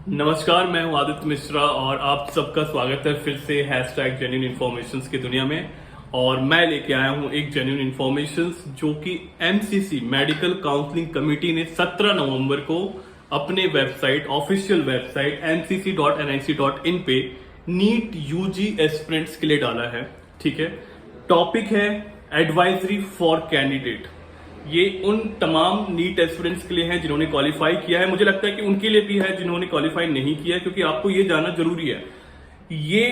नमस्कार, मैं हूं आदित्य मिश्रा और आप सबका स्वागत है फिर से हैशटैग जेन्युइन इन्फॉर्मेशन की दुनिया में। और मैं लेके आया हूं एक जेन्युइन इन्फॉर्मेशन जो कि एमसीसी मेडिकल काउंसलिंग कमेटी ने 17 नवंबर को अपने वेबसाइट ऑफिशियल वेबसाइट ncc.nic.in पे नीट यूजी एस्पिरेंट्स के लिए डाला है। ठीक है, टॉपिक है एडवाइजरी फॉर कैंडिडेट। ये उन तमाम नीट एस्पिरेंट्स के लिए है जिन्होंने क्वालिफाई किया है। मुझे लगता है कि उनके लिए भी है जिन्होंने क्वालिफाई नहीं किया है, क्योंकि आपको ये जानना जरूरी है, ये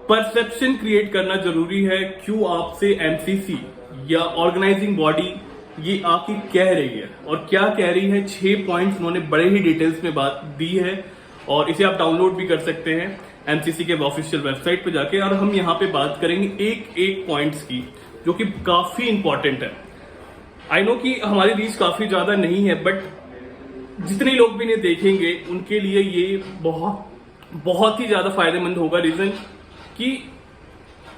परसेप्शन क्रिएट करना जरूरी है क्यों आपसे एमसीसी या ऑर्गेनाइजिंग बॉडी ये आके कह रही है और क्या कह रही है। 6 पॉइंट्स उन्होंने बड़े ही डिटेल्स में बात दी है और इसे आप डाउनलोड भी कर सकते हैं एमसीसी के ऑफिशियल वेबसाइट पे जाके। और हम यहाँ पे बात करेंगे एक एक पॉइंट्स की जो कि काफी इंपॉर्टेंट है। आई नो कि हमारी रीच काफी ज्यादा नहीं है, बट जितने लोग भी इन्हें देखेंगे उनके लिए ये बहुत ही ज्यादा फायदेमंद होगा। रीजन कि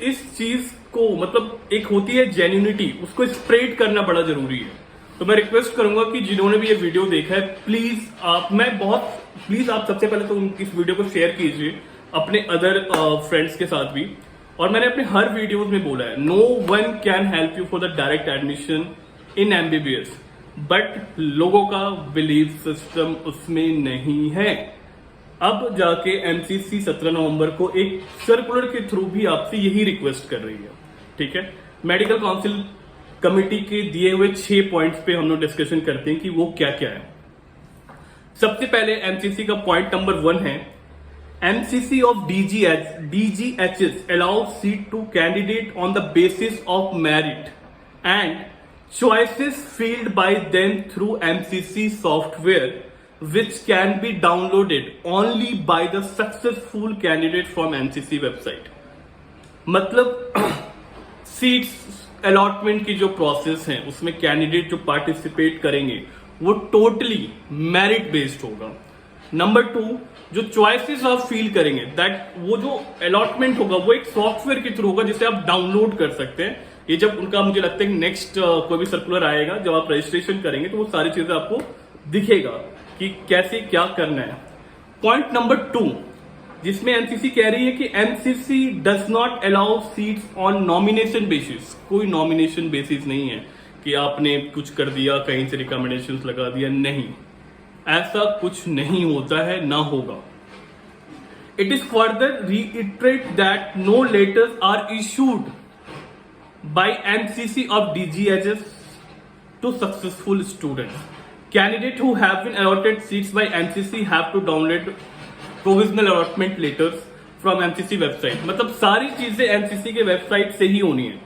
इस चीज को मतलब एक होती है जेन्युइनिटी, उसको स्प्रेड करना बड़ा जरूरी है। तो मैं रिक्वेस्ट करूंगा कि जिन्होंने भी ये वीडियो देखा है प्लीज आप सबसे पहले तो इस वीडियो को शेयर कीजिए अपने अदर फ्रेंड्स के साथ भी। और मैंने अपने हर वीडियोज में बोला है, no one can help you for the direct admission in MBBS, but लोगों का बिलीफ सिस्टम उसमें नहीं है। अब जाके एमसीसी 17 नवंबर को एक सर्कुलर के थ्रू भी आपसे यही रिक्वेस्ट कर रही है। ठीक है, मेडिकल काउंसिल कमेटी के दिए हुए 6 पॉइंट्स पे हम लोग डिस्कशन करते हैं कि वो क्या क्या है। सबसे पहले एमसीसी का पॉइंट नंबर 1 है, MCC of DGHS allow seat to candidate on the basis of merit and choices filled by them through MCC software which can be downloaded only by the successful candidate from MCC website। मतलब seats allotment की जो process है उसमें candidate जो participate करेंगे वो totally merit based होगा। Number 2, जो चॉइसेस आप फील करेंगे दैट वो जो अलॉटमेंट होगा वो एक सॉफ्टवेयर के थ्रू होगा जिसे आप डाउनलोड कर सकते हैं। ये जब उनका मुझे लगता है कि नेक्स्ट कोई भी सर्कुलर आएगा जब आप रजिस्ट्रेशन करेंगे तो वो सारी चीजें आपको दिखेगा कि कैसे क्या करना है। पॉइंट नंबर 2, जिसमें एमसीसी कह रही है कि MCC does not allow seats on nomination basis. कोई नॉमिनेशन बेसिस नहीं है कि आपने कुछ कर दिया, कहीं से रिकमेंडेशंस लगा दिया, नहीं, ऐसा कुछ नहीं होता है, ना होगा। It is further reiterate that no letters are issued by MCC of DGHS to successful students. Candidates who have been allotted seats by MCC have to download provisional allotment letters from MCC website। मतलब सारी चीजें MCC के website से ही होनी है।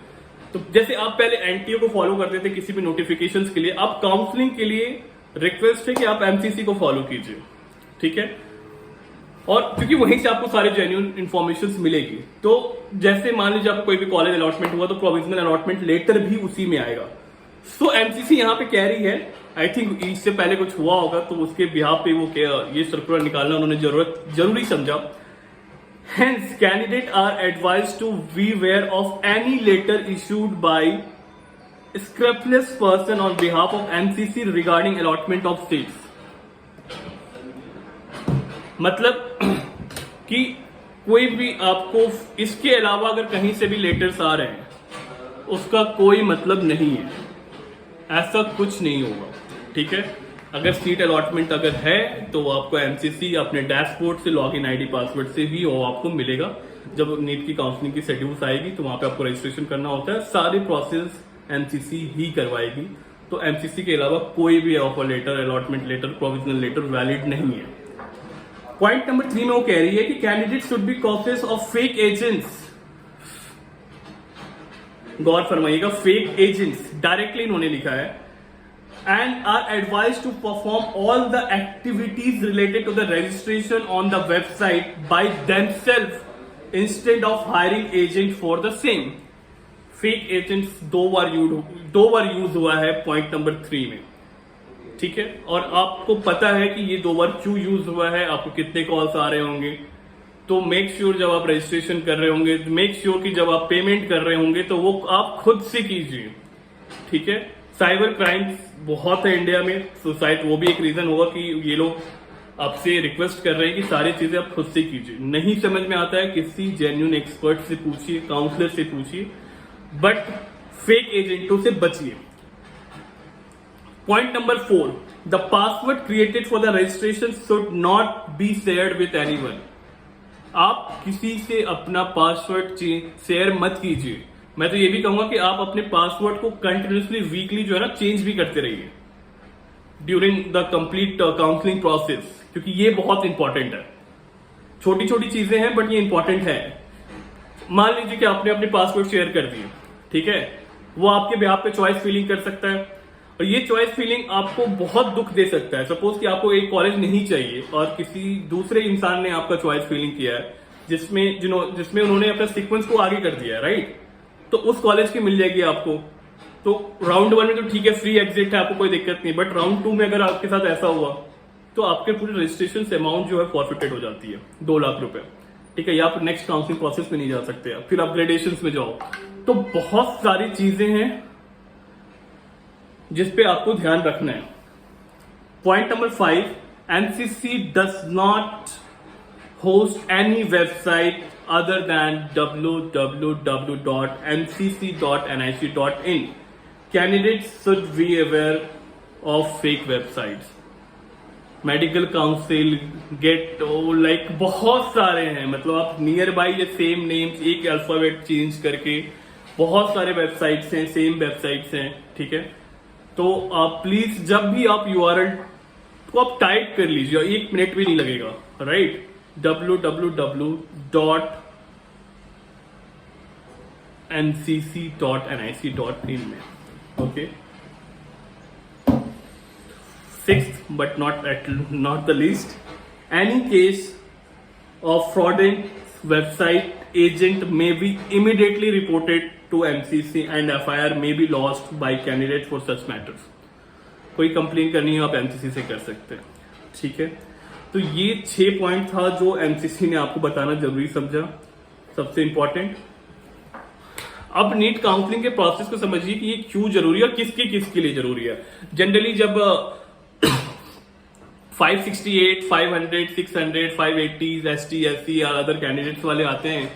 तो जैसे आप पहले एनटीओ को फॉलो करते थे किसी भी नोटिफिकेशंस के लिए, अब काउंसलिंग के लिए रिक्वेस्ट है कि आप MCC को फॉलो कीजिए। ठीक है, और क्योंकि वहीं से आपको सारे जेन्युइन इन्फॉर्मेशन मिलेगी। तो जैसे मान लीजिए आपको कोई भी कॉलेज अलॉटमेंट हुआ तो प्रोविजनल अलॉटमेंट लेटर भी उसी में आएगा। सो एमसीसी यहाँ पे कह रही है, आई थिंक इससे पहले कुछ हुआ होगा तो उसके बिहाफ पे वो ये सर्कुलर निकालना उन्होंने जरूरी समझा। Hence candidate are advise to be aware of any letter issued by scrupulous person on behalf of MCC regarding allotment of seats. मतलब कि कोई भी आपको इसके अलावा अगर कहीं से भी लेटर्स आ रहे हैं उसका कोई मतलब नहीं है, ऐसा कुछ नहीं होगा। ठीक है, अगर सीट अलॉटमेंट अगर है तो वो आपको एमसीसी अपने डैशबोर्ड से लॉगिन आईडी पासवर्ड से भी वो आपको मिलेगा। जब नीट की काउंसलिंग की शेड्यूल्स आएगी तो वहां पे आपको रजिस्ट्रेशन करना होता है, सारी प्रोसेस एमसीसी ही करवाएगी। तो एमसीसी के अलावा कोई भी offer letter, allotment letter, provisional letter valid नहीं है। पॉइंट नंबर 3 में वो कह रही है कि candidate should be cautious of fake agents. गौर फरमाइएगा, फेक एजेंट्स डायरेक्टली इन्होंने लिखा है, and are advise to perform all the activities related to the registration on the website by themselves instead of hiring agent for the same. Fake agents 2 बार use हुआ है point number 3 में। ठीक है, और आपको पता है कि ये 2 बार क्यों यूज हुआ है, आपको कितने कॉल्स आ रहे होंगे। तो मेक श्योर जब आप रजिस्ट्रेशन कर रहे होंगे, मेक श्योर कि जब आप पेमेंट कर रहे होंगे तो वो आप खुद से कीजिए। ठीक है, साइबर क्राइम्स बहुत है इंडिया में, सुसाइड वो भी एक रीजन होगा कि ये लोग आपसे रिक्वेस्ट कर रहे हैं कि सारी चीजें आप खुद से कीजिए। नहीं समझ में आता है किसी जेन्युइन एक्सपर्ट से पूछिए, काउंसलर से पूछिए, बट फेक एजेंटों से बचिए। Point number 4, the password created for the registration should not be shared with anyone. आप किसी से अपना पासवर्ड शेयर मत कीजिए। मैं तो ये भी कहूंगा कि आप अपने पासवर्ड को कंटिन्यूसली वीकली जो है ना चेंज भी करते रहिए during the complete counselling process, क्योंकि ये बहुत इंपॉर्टेंट है। छोटी छोटी चीजें हैं बट ये इंपॉर्टेंट है। मान लीजिए कि आपने अपने पासवर्ड शेयर कर दिए, ठीक है, वो आपके बिहाफ पे चॉइस फिलिंग कर सकता है और ये चॉइस फिलिंग आपको बहुत दुख दे सकता है। सपोज कि आपको एक कॉलेज नहीं चाहिए और किसी दूसरे इंसान ने आपका चॉइस फिलिंग किया है जिसमें उन्होंने अपना सीक्वेंस को आगे कर दिया है, राइट, तो उस कॉलेज की मिल जाएगी आपको। तो राउंड 1 में तो ठीक है, फ्री एग्जिट है, आपको कोई दिक्कत नहीं, बट राउंड 2 में अगर आपके साथ ऐसा हुआ तो आपके पूरे रजिस्ट्रेशन अमाउंट जो है फॉरफिटेड हो जाती है, 2 लाख रुपए, ठीक है, या फिर नेक्स्ट काउंसलिंग प्रोसेस में नहीं जा सकते आप, फिर अपग्रेडेशन में जाओ। तो बहुत सारी चीजें हैं जिसपे आपको ध्यान रखना है। Point number 5, MCC does not host any website other than www.mcc.nic.in. Candidates should be aware of fake websites. Medical council, गेट, लाइक बहुत सारे हैं, मतलब आप नियर बाई ये सेम नेम्स एक अल्फाबेट चेंज करके बहुत सारे वेबसाइट्स हैं, सेम वेबसाइट्स हैं, ठीक है। तो आप प्लीज जब भी आप URL को आप टाइप कर लीजिए, 1 मिनट भी नहीं लगेगा, राइट, www.mcc.nic.in में, okay. 6th but not the least, any case of fraudulent website agent may be immediately reported to MCC and FIR may be lodged by candidate for such matters. कोई complain करनी हो आप MCC से कर सकते हैं, ठीक है। तो ये 6 पॉइंट था जो MCC ने आपको बताना जरूरी समझा, सबसे इंपॉर्टेंट। अब नीट काउंसलिंग के प्रोसेस को समझिए कि ये क्यों जरूरी है और किसके लिए जरूरी है। जनरली जब 568, 500, 600, 580 ST, SC या अदर कैंडिडेट्स वाले आते हैं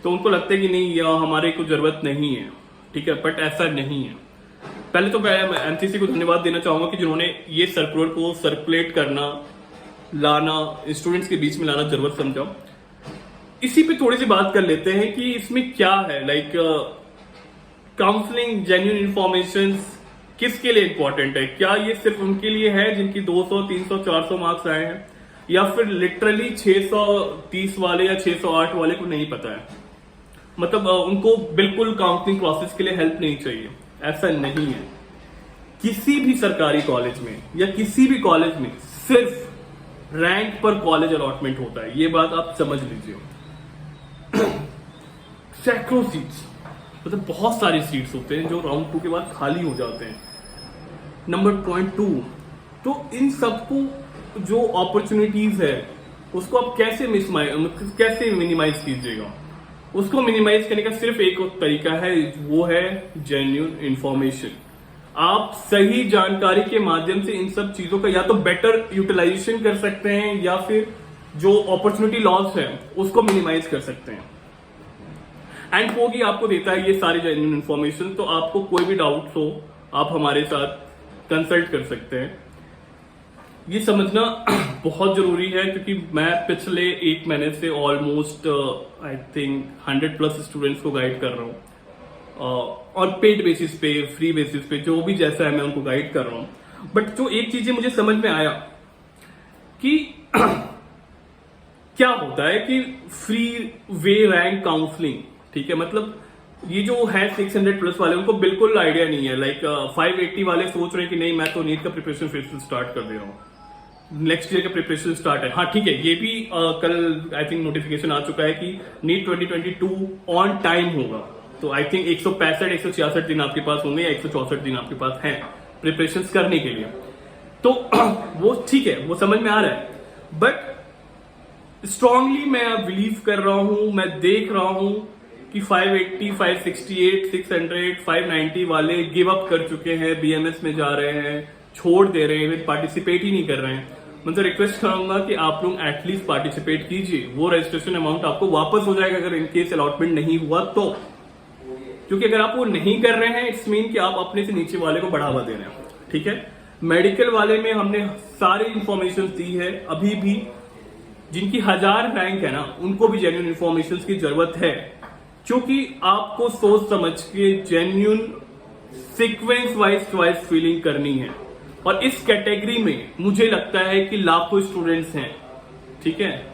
तो उनको लगता है कि नहीं यह हमारे को जरूरत नहीं है, ठीक है, बट ऐसा नहीं है। पहले तो मैं MCC को धन्यवाद देना चाहूंगा कि जिन्होंने ये सर्कुलर को सर्कुलेट करना, लाना, स्टूडेंट्स के बीच में लाना जरूरत समझा। इसी पे थोड़ी सी बात कर लेते हैं कि इसमें क्या है, लाइक काउंसलिंग जेन्युइन इंफॉर्मेशन किसके लिए इंपॉर्टेंट है। क्या ये सिर्फ उनके लिए है जिनकी 200, 300, 400 मार्क्स आए हैं, या फिर लिटरली 630 वाले या 608 वाले को नहीं पता है, मतलब उनको बिल्कुल काउंसलिंग प्रोसेस के लिए हेल्प नहीं चाहिए। ऐसा नहीं है। किसी भी सरकारी कॉलेज में या किसी भी कॉलेज में सिर्फ रैंक पर कॉलेज अलॉटमेंट होता है, ये बात आप समझ लीजिए। सैकड़ों सीट्स, मतलब बहुत सारी सीट्स होते हैं जो राउंड 2 के बाद खाली हो जाते हैं। नंबर पॉइंट 2, तो इन सबको जो अपॉर्चुनिटीज है उसको आप कैसे मिनिमाइज कीजिएगा। उसको मिनिमाइज करने का सिर्फ एक तरीका है, वो है जेन्युइन इंफॉर्मेशन। आप सही जानकारी के माध्यम से इन सब चीजों का या तो बेटर यूटिलाइजेशन कर सकते हैं या फिर जो अपॉर्चुनिटी लॉस है उसको मिनिमाइज कर सकते हैं। एंड होगी आपको देता है ये सारी जेन्युइन इंफॉर्मेशन, तो आपको कोई भी डाउट हो आप हमारे साथ कंसल्ट कर सकते हैं। ये समझना बहुत जरूरी है क्योंकि मैं पिछले 1 महीने से ऑलमोस्ट आई थिंक 100+ स्टूडेंट्स को गाइड कर रहा हूँ और पेड बेसिस पे, फ्री बेसिस पे, जो भी जैसा है मैं उनको गाइड कर रहा हूँ। बट जो एक चीज मुझे समझ में आया कि क्या होता है कि फ्री वे रैंक काउंसलिंग, ठीक है, मतलब ये जो है 600+ वाले उनको बिल्कुल आइडिया नहीं है। लाइक 580 वाले सोच रहे हैं कि नहीं मैं तो नीट का प्रिपरेशन फिर से स्टार्ट कर दे रहा हूँ, नेक्स्ट ईयर का प्रिपरेशन स्टार्ट है। हाँ ठीक है, ये भी कल आई थिंक नोटिफिकेशन आ चुका है कि नीट 2022 ऑन टाइम होगा। तो आई थिंक 165, 166 दिन आपके पास होंगे या 164 दिन आपके पास हैं प्रिपरेशन करने के लिए। तो वो ठीक है, वो समझ में आ रहा है, बट स्ट्रांगली मैं बिलीव कर रहा हूं, मैं देख रहा हूं कि 580, 568, 600, 590 वाले गिव अप कर चुके हैं, BMS में जा रहे हैं, छोड़ दे रहे हैं, पार्टिसिपेट ही नहीं कर रहे हैं। मैं तो रिक्वेस्ट करूंगा कि आप लोग एटलीस्ट पार्टिसिपेट कीजिए। वो रजिस्ट्रेशन अमाउंट आपको वापस हो जाएगा अगर इनकेस अलॉटमेंट नहीं हुआ तो, क्योंकि अगर आप वो नहीं कर रहे हैं इट्स मीन कि आप अपने से नीचे वाले को बढ़ावा दे रहे हैं। ठीक है, मेडिकल वाले में हमने सारी इंफॉर्मेशन दी है। अभी भी जिनकी 1000 रैंक है ना, उनको भी जेन्युइन इंफॉर्मेशन की जरूरत है, क्योंकि आपको सोच समझ के genuine sequence wise choice filling करनी है। और इस कैटेगरी में मुझे लगता है कि लाखों स्टूडेंट्स हैं। ठीक है,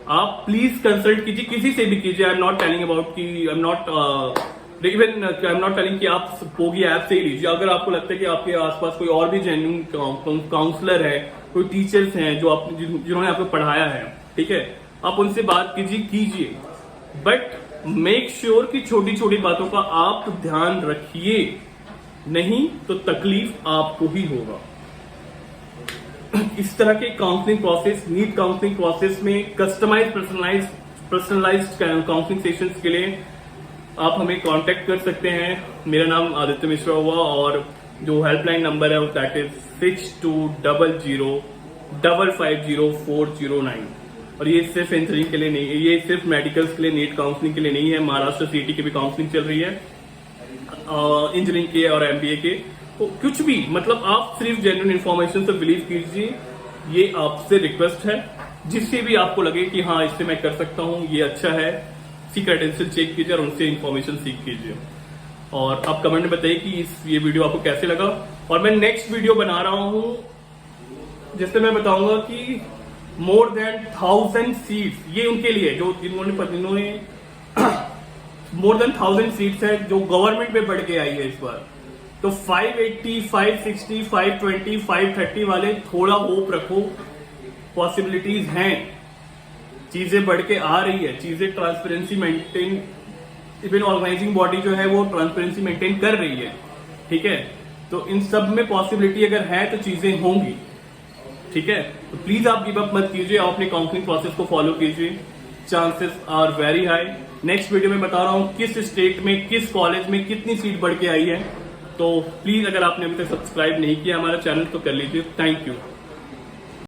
आप प्लीज कंसल्ट कीजिए, किसी से भी कीजिए। I am not telling about कि आई एम नॉट टेलिंग कि आप पोगी ऐप से ही लीजिए। अगर आपको लगता है कि आपके आसपास कोई और भी जेन्युइन काउंसलर है, कोई टीचर्स हैं जो आप जिन्होंने आपको पढ़ाया है, ठीक है, आप उनसे बात कीजिए। बट मेक श्योर कि छोटी छोटी बातों का आप ध्यान रखिए, नहीं तो तकलीफ आपको ही होगा। इस तरह के counselling process, NEET counselling process में कस्टमाइज पर्सनलाइज्ड काउंसलिंग सेशंस के लिए आप हमें कांटेक्ट कर सकते हैं। मेरा नाम आदित्य मिश्रा हुआ और जो हेल्पलाइन नंबर है दैट इज 6200550409। और ये सिर्फ इंजीनियरिंग के लिए नहीं, ये सिर्फ मेडिकल्स के लिए, नीट काउंसलिंग के लिए नहीं है। महाराष्ट्र सीटी की भी काउंसलिंग चल रही है, इंजीनियरिंग के और एमबीए के, तो कुछ भी, मतलब आप सिर्फ जेन्युइन इन्फॉर्मेशन से बिलीव कीजिए। ये आपसे रिक्वेस्ट है, जिससे भी आपको लगे कि हाँ इससे मैं कर सकता हूँ, ये अच्छा है, सी क्रेडेंशियल चेक कीजिए और उनसे इन्फॉर्मेशन सीख कीजिए। और आप कमेंट में बताइए कि ये वीडियो आपको कैसे लगा। और मैं नेक्स्ट वीडियो बना रहा हूँ जिससे मैं बताऊंगा कि मोर देन 1000 सीट्स, ये उनके लिए जो जिन्होंने मोर देन 1000 सीट्स है जो गवर्नमेंट में बढ़ के आई है इस बार। तो 580, 560, 520, 530 वाले थोड़ा होप रखो, पॉसिबिलिटीज हैं, चीजें बढ़ के आ रही है, चीजें transparency maintain, even organising body जो है वो ट्रांसपेरेंसी मेंटेन कर रही है। ठीक है, तो इन सब में पॉसिबिलिटी अगर है तो चीजें होंगी। ठीक है, तो प्लीज आप गिव अप मत कीजिए, आप अपने काउंसलिंग प्रोसेस को फॉलो कीजिए, chances are very high. Next video में बता रहा हूं किस स्टेट में, किस कॉलेज में कितनी सीट बढ़ के आई है। तो प्लीज अगर आपने अभी तक सब्सक्राइब नहीं किया हमारा चैनल तो कर लीजिए। Thank you.